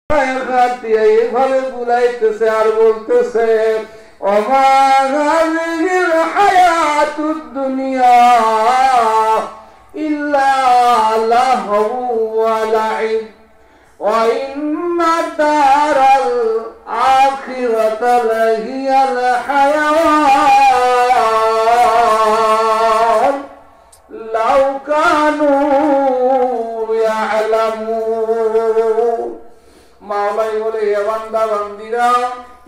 এইভাবে বুলাইতেছে আর বলতেছে ওমা হাযিহিল হায়াতুদ দুনিয়া ইল্লা লাহু ওয়া লাইব ওয়া ইন্না দারাল আখিরাতা লাহিয়াল হায়াওয়ান লাউ কানু ইয়ালামুন। মাওলাই বলে হে বান্দা বান্দিরা,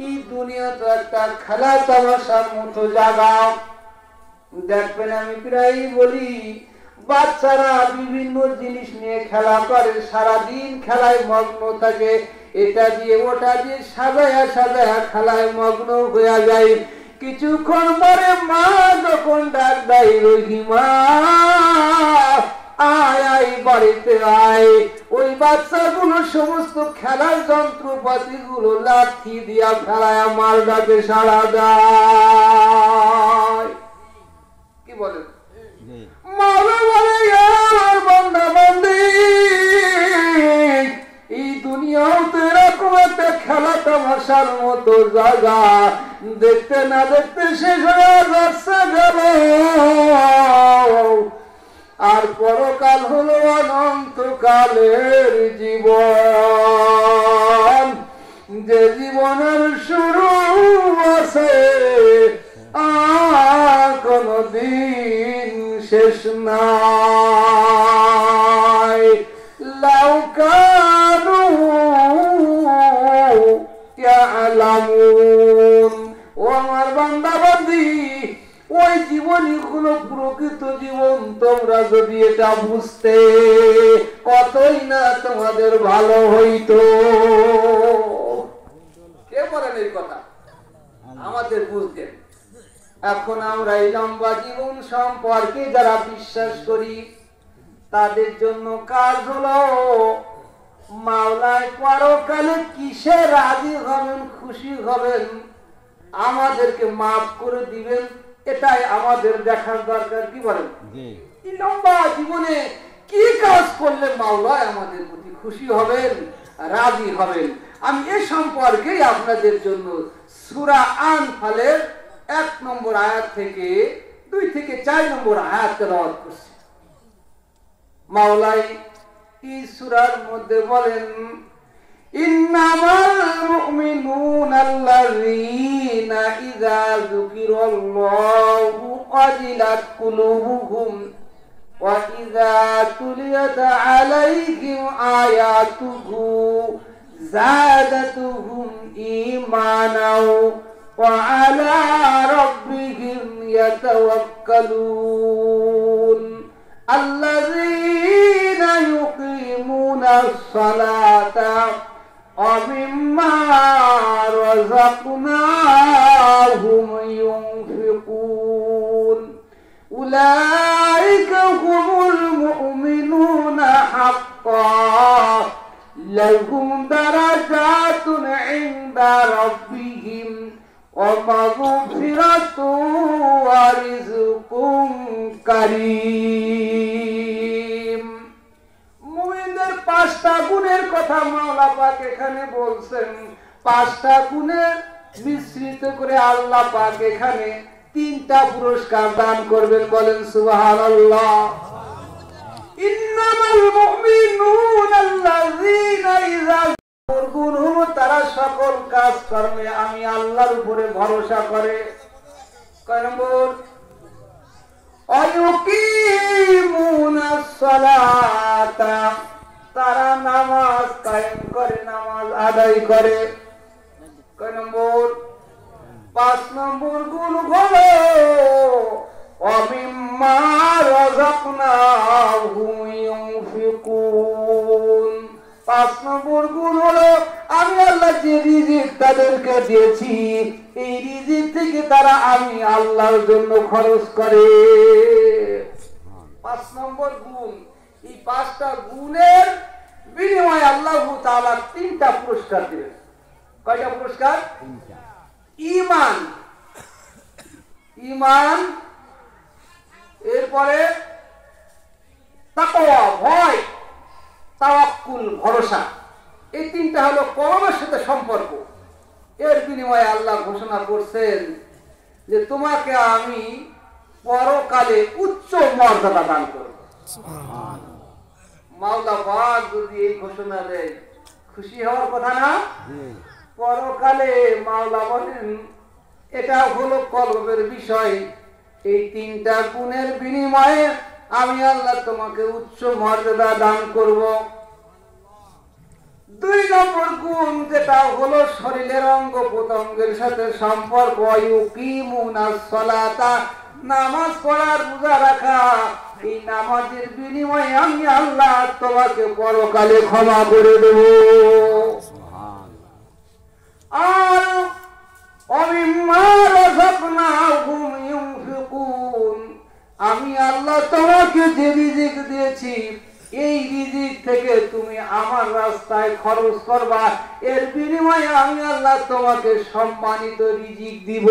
এই দুনিয়া তো একটা খেলা তামাশার মতো জায়গা। দেখবেন আমি প্রায় বলি বাচ্চারা বিভিন্ন জিনিস নিয়ে খেলা করে, সারাদিন খেলায় মগ্ন থাকে, এটা দিয়ে ওটা দিয়ে সাজায়া সাজায়া খেলায় মগ্ন হয়ে যায়। কিছুক্ষণ পরে মা যখন ডাক দেয় রহিমা আয় আয় বাড়িতে আয়, ওই বাচ্চাগুলো সমস্ত খেলার যন্ত্রপাতি গুলো লাঠি দিয়া ফেলায় আমার ডাকে সাড়া দেয়। কি বলেন? মাওলা বলে আমার বান্দা বান্দি, এই দুনিয়াও তো এরকম একটা খেলা তামাশার মতো জায়গা, দেখতে না দেখতে শেষ হয়ে যাচ্ছে গেল। আর পরকাল হলো অনন্তকালের জীবন, যে জীবনের শুরু আছে আর কোনদিন শেষ নাই। লাউ কানু ইয়ালামুন। ও আমার বান্দা বান্দি, ওই জীবনই হলো প্রকৃত জীবন। তোমরা যদি এটা বুঝতে, কতই না তোমাদের ভালো হইতো। কে বলেন এই কথা? আমাদের বুঝতেন। এখন আমরা এই লম্বা জীবন সম্পর্কে যারা বিশ্বাস করি, তাদের জন্য কাজ হলো মাওলায় পরকালে কিসে রাজি হবেন, খুশি হবেন, আমাদেরকে মাফ করে দিবেন, এটাই আমাদের দেখার দরকার। কি বলেন? এই লম্বা জীবনে কি কাজ করলে মাওলায় আমাদের প্রতি খুশি হবেন, রাজি হবেন, আমি এ সম্পর্কে আপনাদের জন্য সূরা আনফালের 1 নম্বর আয়াত থেকে 2 থেকে 4 নম্বর আয়াত তেলাওয়াত করছি। মাওলাই এই সূরার মধ্যে বলেন ইন্নামাল মুমিনুনাল্লাযীনা ইযা যুকিরাল্লাহু ওয়াজিলাত কুলুবুহুম ওয়া ইযা তুলিয়াত আলাইহিম আয়াতুহু যাদাতুহুম ঈমানাও ওয়া আলা রাব্বিহিম ইয়াতাওয়াক্কালুন আল্লাযীনা ইউকিমুনাস সালাতা ওয়া মিম্মা রাযাকনাহুম ইউনফিকুন উলাইকা হুমুল মুমিনুনা হাক্কান লাহুম দারাজাতুন ইনদা রাব্বিহিম ওয়া মাগফিরাতুন ওয়া রিজকুন কারীম। মুমিনদের 5টা গুণের কথা মাওলা পাক এখানে বলছেন। 5টা গুণের মিশ্রিত করে আল্লাহ পাক এখানে 3টা পুরস্কার দান করবেন। বলেন সুবহানাল্লাহ। ইন্নামাল মুমিনুনাল্লাযীনা ইযা গুণ হলো তারা সকল কাজ কর্মে আমি আল্লাহর উপরে ভরসা করে। কয় নম্বর? আয়ুকিমুনাস সালাতা, তারা নামাজ কায়েম করে, নামাজ আদায় করে। কয় নম্বর? 5 নম্বর গুণ হলো ওয়ামিম্মা রাযাকনাহুম ইউনফিকুন। 5 নম্বর গুণ হলো আমি আল্লাহ যে রিজিক তাদেরকে দিয়েছি, এই রিজিক থেকে তারা আমি আল্লাহর জন্য খরচ করে। 5 নম্বর গুণ। এই 5টা গুণের বিনিময়ে আল্লাহ তাআলা 3টা পুরস্কার দিবেন। কয়টা পুরস্কার? 3টা। ঈমান, ঈমান, এরপরে তাকওয়া ভয়, তাওয়াক্কুল ভরসা, এই তিনটা হলো কলমের সাথে সম্পর্ক। এর বিনিময়ে আল্লাহ ঘোষণা করছেন যে তোমাকে আমি পরকালে উচ্চ মর্যাদা দান করব। মাওলা পাক যদি এই ঘোষণা দেয়, খুশি হওয়ার কথা না? পরকালে মাওলা বলেন এটা হলো কলবের বিষয়। এই তিনটা গুণের বিনিময়ে আমি আল্লাহ তোমাকে উচ্চ মর্যাদা দান করব। 2 নম্বর গুণ যেটা হলো শরীরের অঙ্গ প্রত্যঙ্গের সাথে সম্পর্ক, ইউকিমুনাস সালাতা, নামাজ পড়া, রোজা রাখা। এই নামাজের বিনিময়ে আমি আল্লাহ তোমাকে পরকালে ক্ষমা করে দেব। আর অমিম্মা রাযাকনাহুম ইউনফিকুন, আমি আল্লাহ তোমাকে যে রিজিক দিয়েছি এই রিজিক থেকে তুমি আমার রাস্তায় খরচ করবা। এর বিনিময়ে আমি আল্লাহ তোমাকে সম্মানিত রিজিক দিব।